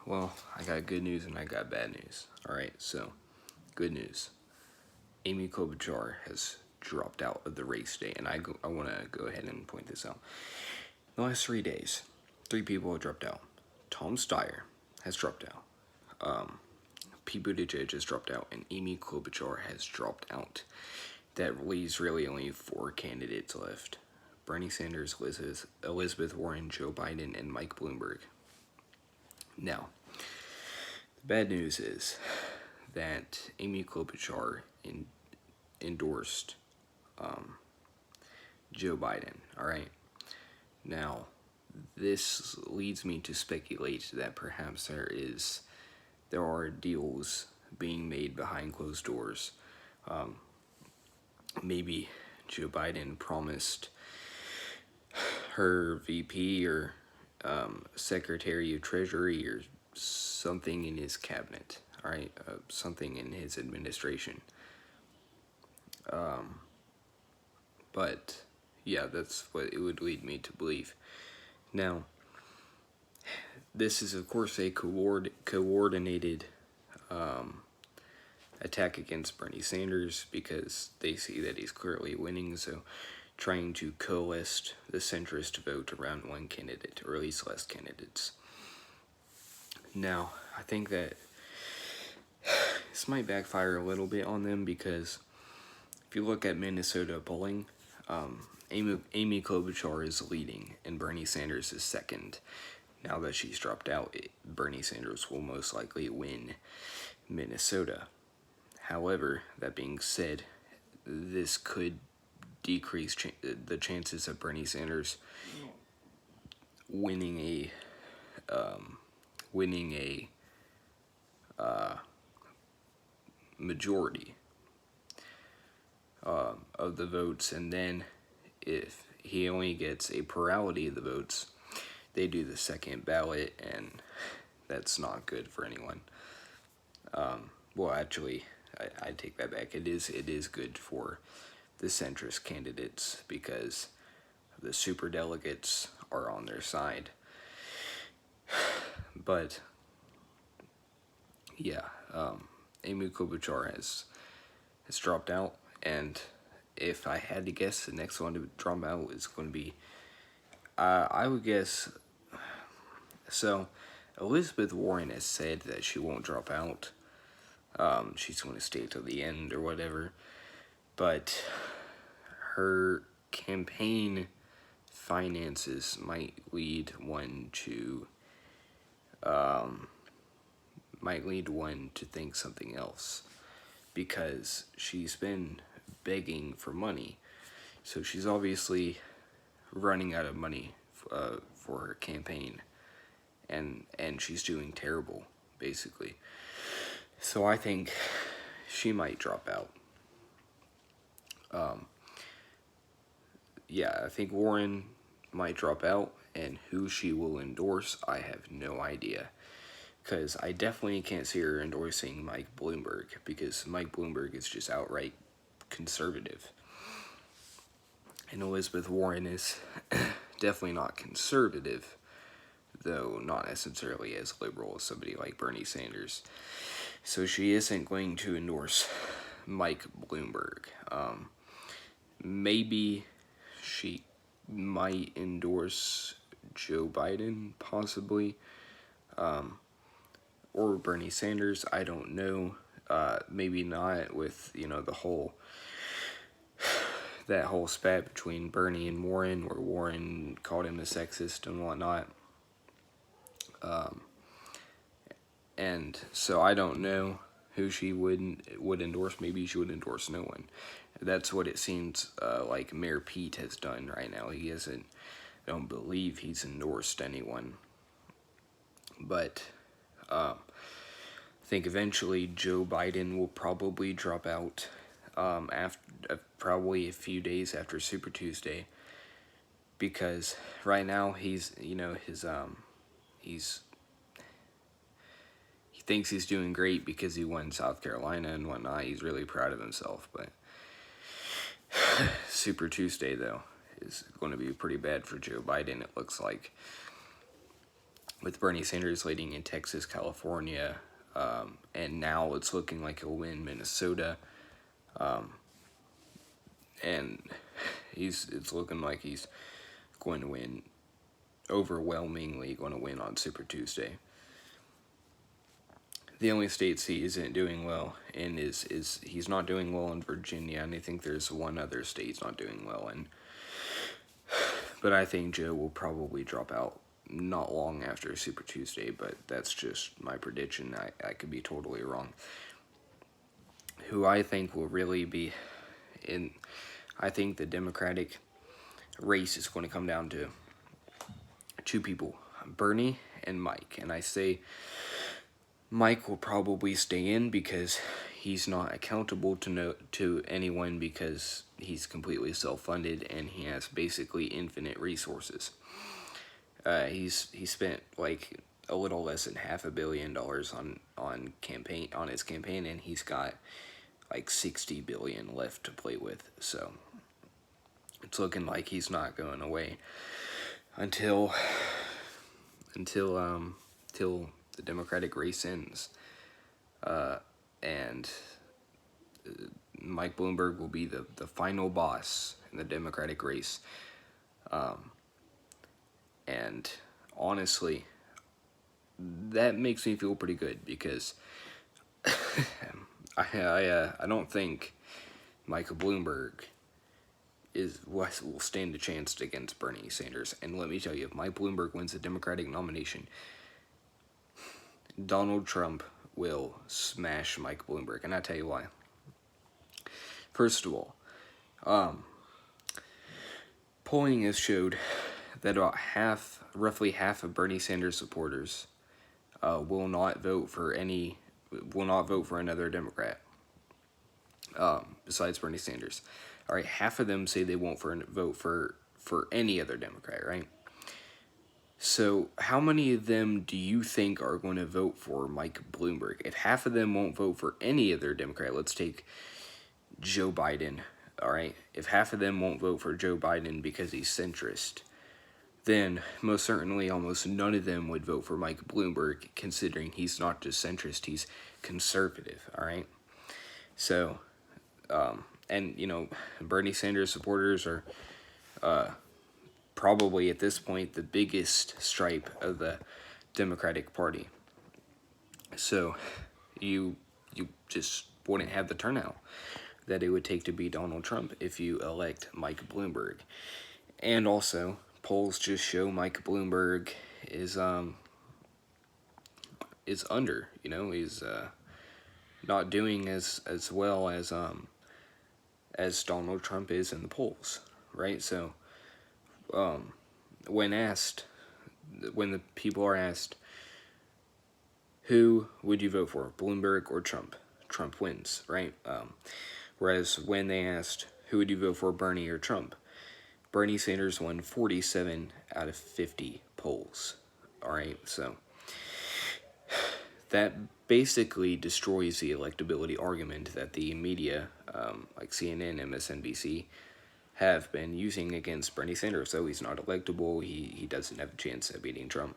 Well, I got good news and I got bad news. Alright, so, good news. Amy Klobuchar has dropped out of the race today, and I want to go ahead and point this out. The last 3 days, 3 people have dropped out. Tom Steyer has dropped out. Pete Buttigieg has dropped out, and Amy Klobuchar has dropped out. That leaves really only 4 candidates left. Bernie Sanders, Elizabeth Warren, Joe Biden, and Mike Bloomberg. Now, the bad news is that Amy Klobuchar endorsed Joe Biden. Alright? Now, this leads me to speculate that perhaps there are deals being made behind closed doors. Maybe Joe Biden promised her VP or Secretary of Treasury or something in his cabinet, all right, something in his administration. But yeah, that's what it would lead me to believe. Now, this is of course a coordinated attack against Bernie Sanders because they see that he's clearly winning, so trying to coalesce the centrist vote around one candidate, or at least less candidates. Now, I think that this might backfire a little bit on them because if you look at Minnesota polling, Amy Klobuchar is leading and Bernie Sanders is second. Now that she's dropped out, Bernie Sanders will most likely win Minnesota. However, that being said, this could decrease the chances of Bernie Sanders winning a majority of the votes, and then if he only gets a plurality of the votes, they do the second ballot, and that's not good for anyone. Well, actually, I take that back. It is good for the centrist candidates because the superdelegates are on their side. But yeah, Amy Klobuchar has dropped out, and if I had to guess, the next one to drop out is going to be, I would guess. So, Elizabeth Warren has said that she won't drop out. She's going to stay till the end or whatever. But her campaign finances might lead one to think something else, because she's been begging for money, so she's obviously running out of money for her campaign, and she's doing terrible, basically. So I think she might drop out. Yeah, I think Warren might drop out, and who she will endorse, I have no idea. Because I definitely can't see her endorsing Mike Bloomberg, because Mike Bloomberg is just outright conservative. And Elizabeth Warren is definitely not conservative, though not necessarily as liberal as somebody like Bernie Sanders. So she isn't going to endorse Mike Bloomberg. Maybe she might endorse Joe Biden, possibly, or Bernie Sanders. I don't know. Maybe not with, that whole spat between Bernie and Warren, where Warren called him a sexist and whatnot. And so I don't know who she would endorse. Maybe she would endorse no one. That's what it seems like Mayor Pete has done right now. He hasn't, I don't believe he's endorsed anyone. But I think eventually Joe Biden will probably drop out after probably a few days after Super Tuesday, because right now he thinks he's doing great because he won South Carolina and whatnot. He's really proud of himself, but Super Tuesday, though, is going to be pretty bad for Joe Biden, it looks like. with Bernie Sanders leading in Texas, California, and now it's looking like he'll win Minnesota. And it's looking like he's going to win, overwhelmingly going to win on Super Tuesday. The only states he isn't doing well in is he's not doing well in Virginia, and I think there's one other state he's not doing well in. But I think Joe will probably drop out not long after Super Tuesday, but that's just my prediction. I could be totally wrong. Who I think will really be in, I think the Democratic race is going to come down to two people, Bernie and Mike. And I say Mike will probably stay in because he's not accountable to anyone, because he's completely self-funded and he has basically infinite resources. He spent like a little less than $500 million on his campaign, and he's got like $60 billion left to play with. So it's looking like he's not going away until the Democratic race ends, and Mike Bloomberg will be the final boss in the Democratic race. And honestly, that makes me feel pretty good, because I don't think Michael Bloomberg will stand a chance against Bernie Sanders. And let me tell you, if Mike Bloomberg wins the Democratic nomination, Donald Trump will smash Mike Bloomberg, and I'll tell you why. First of all, polling has showed that about roughly half of Bernie Sanders supporters will not vote for another Democrat besides Bernie Sanders. All right, half of them say they won't vote for any other Democrat, right? So how many of them do you think are going to vote for Mike Bloomberg? If half of them won't vote for any other Democrat, let's take Joe Biden, all right? If half of them won't vote for Joe Biden because he's centrist, then most certainly almost none of them would vote for Mike Bloomberg, considering he's not just centrist, he's conservative, all right? So, and, you know, Bernie Sanders supporters are probably at this point the biggest stripe of the Democratic Party. So you just wouldn't have the turnout that it would take to beat Donald Trump if you elect Mike Bloomberg. And also, polls just show Mike Bloomberg is under, you know, he's not doing as well as Donald Trump is in the polls, right? So when the people are asked, who would you vote for, Bloomberg or Trump? Trump wins, right? Whereas when they asked, who would you vote for, Bernie or Trump? Bernie Sanders won 47 out of 50 polls, all right? So that basically destroys the electability argument that the media, like CNN, MSNBC, have been using against Bernie Sanders. So he's not electable, he doesn't have a chance at beating Trump.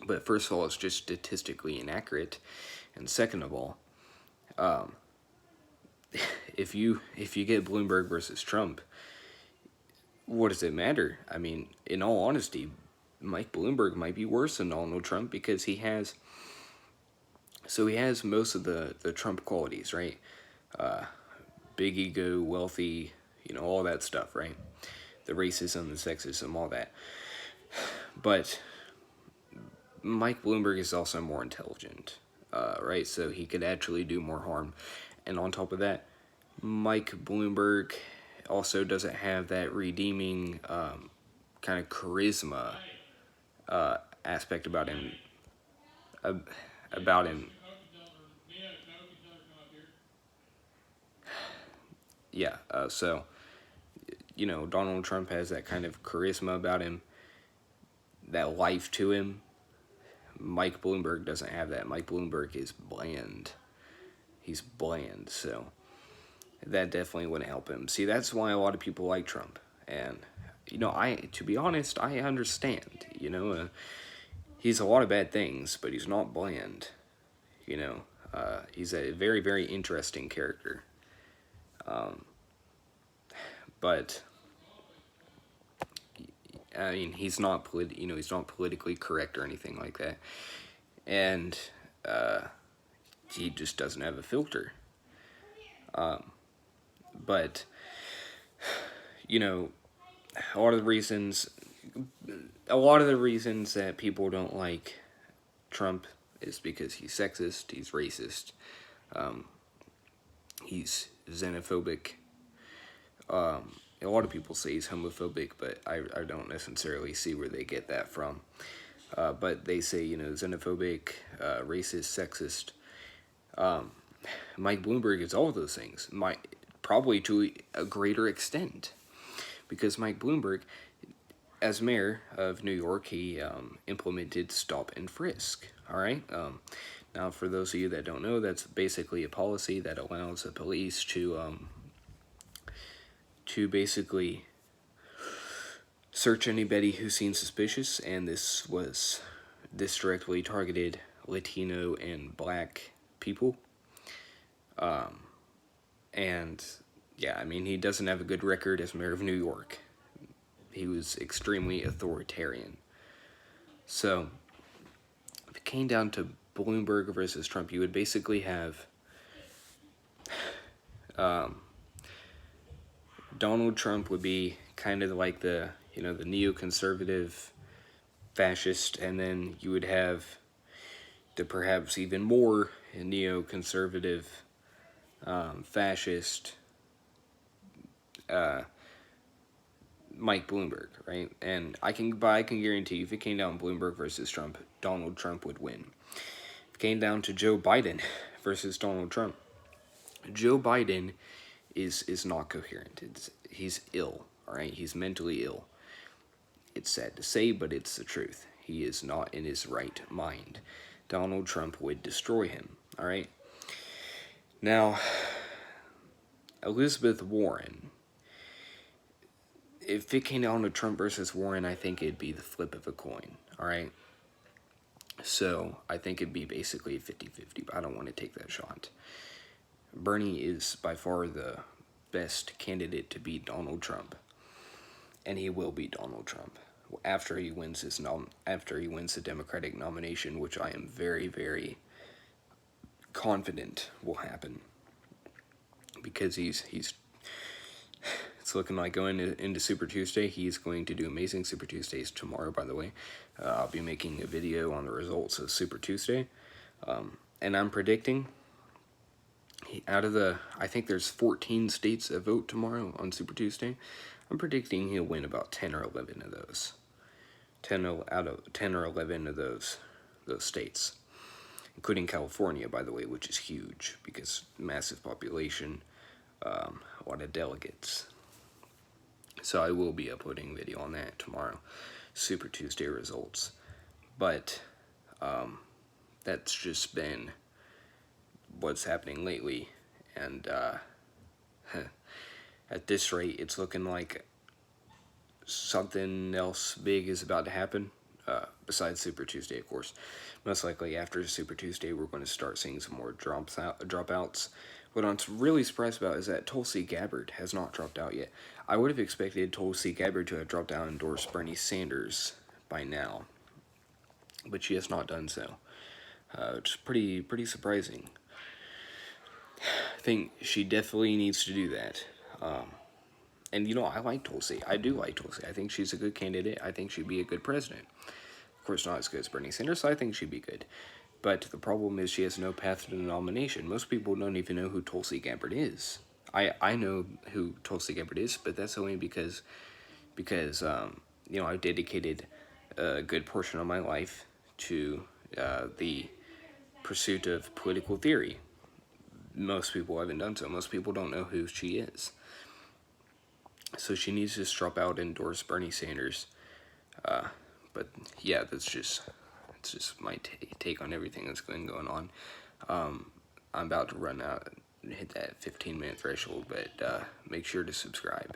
But first of all, it's just statistically inaccurate, and second of all, if you get Bloomberg versus Trump, what does it matter? I mean, in all honesty, Mike Bloomberg might be worse than Donald Trump, because he has most of the Trump qualities, right? Big ego, wealthy, you know, all that stuff, right? The racism, the sexism, all that. But Mike Bloomberg is also more intelligent, right? So he could actually do more harm. And on top of that, Mike Bloomberg also doesn't have that redeeming kind of charisma aspect about him. Yeah, so, you know, Donald Trump has that kind of charisma about him, that life to him. Mike Bloomberg doesn't have that. Mike Bloomberg is bland. He's bland, so that definitely wouldn't help him. See, that's why a lot of people like Trump. And, you know, to be honest, I understand. You know, he's a lot of bad things, but he's not bland. He's a very, very interesting character. But I mean, he's not he's not politically correct or anything like that, and he just doesn't have a filter. But a lot of the reasons, that people don't like Trump is because he's sexist, he's racist, he's xenophobic. A lot of people say he's homophobic, but I don't necessarily see where they get that from. But they say, xenophobic, racist, sexist. Mike Bloomberg is all of those things, probably to a greater extent. Because Mike Bloomberg, as mayor of New York, he implemented stop and frisk. All right. Now, for those of you that don't know, that's basically a policy that allows the police to basically search anybody who seems suspicious, and this directly targeted Latino and Black people. And yeah, I mean, he doesn't have a good record as mayor of New York. He was extremely authoritarian. So, if it came down to Bloomberg versus Trump, you would basically have Donald Trump would be kind of like the neoconservative fascist, and then you would have the perhaps even more neoconservative fascist Mike Bloomberg, right? And I can guarantee you, if it came down Bloomberg versus Trump, Donald Trump would win. If it came down to Joe Biden versus Donald Trump, Joe Biden is not coherent. He's ill, all right? He's mentally ill. It's sad to say, but it's the truth. He is not in his right mind. Donald Trump would destroy him, all right? Now, Elizabeth Warren, if it came down to Trump versus Warren, I think it'd be the flip of a coin, all right? So, I think it'd be basically 50-50, but I don't want to take that shot. Bernie is by far the best candidate to beat Donald Trump, and he will beat Donald Trump after he wins the Democratic nomination, which I am very, very confident will happen, because it's looking like going into Super Tuesday. He's going to do amazing Super Tuesdays tomorrow, by the way. I'll be making a video on the results of Super Tuesday, and I'm predicting, I think there's 14 states that vote tomorrow on Super Tuesday. I'm predicting he'll win about 10 or 11 of those. 10 or 11 of those states, including California, by the way, which is huge because massive population, a lot of delegates. So I will be uploading a video on that tomorrow, Super Tuesday results. But that's just been what's happening lately, and at this rate, it's looking like something else big is about to happen, besides Super Tuesday, of course. Most likely after Super Tuesday, we're going to start seeing some more dropouts. What I'm really surprised about is that Tulsi Gabbard has not dropped out yet. I would have expected Tulsi Gabbard to have dropped out and endorsed Bernie Sanders by now, but she has not done so. Which is pretty surprising. I think she definitely needs to do that. And I like Tulsi. I do like Tulsi. I think she's a good candidate. I think she'd be a good president. Of course, not as good as Bernie Sanders, so I think she'd be good. But the problem is she has no path to the nomination. Most people don't even know who Tulsi Gabbard is. I know who Tulsi Gabbard is, but that's only because I've dedicated a good portion of my life to the pursuit of political theory. Most people haven't done so. Most people don't know who she is. So she needs to drop out and endorse Bernie Sanders. But yeah, it's just my take on everything that's been going on. I'm about to run out and hit that 15-minute threshold, but make sure to subscribe.